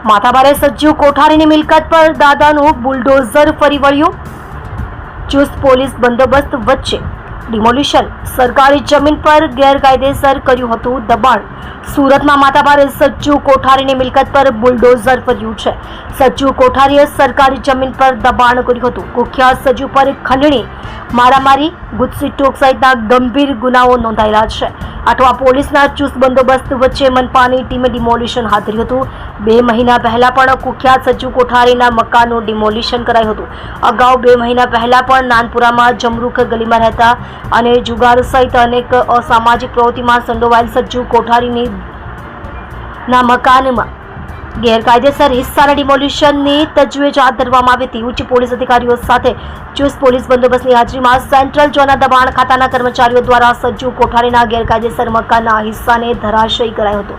માથાભારે સજ્જુ કોઠારીની મિલકત પર દાદાનું બુલડોઝર ફરી વળ્યું. ચુસ્ત પોલીસ બંદોબસ્ત વચ્ચે ડિમોલિશન. સરકારી જમીન પર ગેરકાયદેસર કર્યું હતું દબાણ. સુરતમાં માથાભારે સજ્જુ કોઠારીની મિલકત પર બુલડોઝર ફર્યું છે. સજ્જુ કોઠારીએ સરકારી જમીન પર દબાણ કર્યું હતું. કુખ્યાત સજ્જુ પર ખંડણી, મારામારી, ગુજસીટોક સહિતના ગંભીર ગુનાઓ નોંધાયેલા છે. આઠવા પોલીસના ચુસ્ત બંદોબસ્ત વચ્ચે મનપાની ટીમે ડિમોલિશન હાથ ધર્યું હતું. 2 મહિના પહેલા પણ કુખ્યાત સજ્જુ કોઠારીના મકાનનું ડિમોલિશન કરાયું હતું. અગાઉ 2 મહિના પહેલા પણ નાનપુરામાં જમરૂખ ગલીમાં રહેતા અને જુગાર સહિત અનેક અસામાજિક પ્રવૃત્તિમાં સંડોવાયેલ સજ્જુ કોઠારીની મકાનમાં ગેરકાયદેસર હિસ્સાના ડિમોલિશનની તજવીજ હાથ ધરવામાં આવી હતી. ઉચ્ચ પોલીસ અધિકારીઓ સાથે ચુસ્ત પોલીસ બંદોબસ્તની હાજરીમાં સેન્ટ્રલ ઝોનના દબાણ ખાતાના કર્મચારીઓ દ્વારા સજ્જુ કોઠારીના ગેરકાયદેસર મકાનના હિસ્સાને ધરાશયી કરાયો હતો.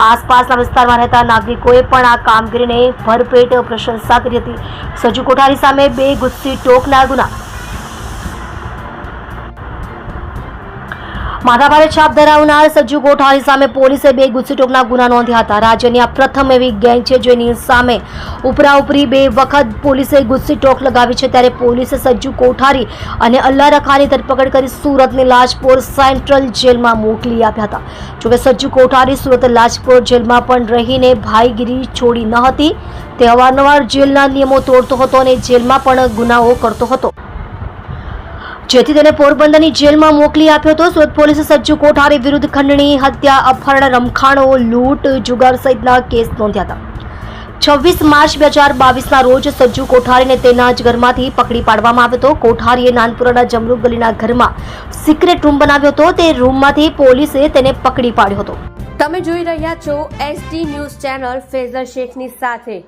આસપાસના વિસ્તારમાં રહેતા નાગરિકોએ પણ આ કામગીરીને ભરપેટ પ્રશંસા કરી હતી. સજ્જુ કોઠારી સામે 2 ગુજસીટોકના ગુના. માથાભારે છાપ ધરાવનાર સજ્જુ કોઠારી સામે પોલીસે 2 ગુજસીટોકના ગુના નોંધ્યા હતા. રાજ્યની આ પ્રથમ એવી ગેંગ છે જેની સામે ઉપરાઉપરી 2 વખત પોલીસે ગુજસીટોક લગાવી છે. ત્યારે પોલીસે સજ્જુ કોઠારી અને અલ્લા રખાની ધરપકડ કરી સુરતની લાજપોર સેન્ટ્રલ જેલમાં મોકલી આપ્યા હતા. જોકે સજ્જુ કોઠારી સુરત લાજપોર જેલમાં પણ રહીને ભાઈગીરી છોડી ન હતી. તે અવારનવાર જેલના નિયમો તોડતો હતો અને જેલમાં પણ ગુનાઓ કરતો હતો, જેથી તેને પોરબંદરની જેલમાં મોકલી આપ્યો હતો. સુરત પોલીસે સજ્જુ કોઠારી વિરુદ્ધ ખંડણી, હત્યા, અપહરણ, રમખાણો, લૂંટ, જુગાર સહિતના કેસ નોંધ્યા હતા. 26 માર્ચ 2022ના રોજ સજ્જુ કોઠારીને તેના જ ઘરમાંથી પકડી પાડવામાં આવ્યો હતો. કોઠારીએ નાનપુરાના જમરૂખ ગલીના ઘરમાં સિક્રેટ રૂમ બનાવ્યો હતો. તે રૂમમાંથી પોલીસે તેને પકડી પાડ્યો હતો. તમે જોઈ રહ્યા છો SD ન્યૂઝ ચેનલ ફેઝર શેખની સાથે.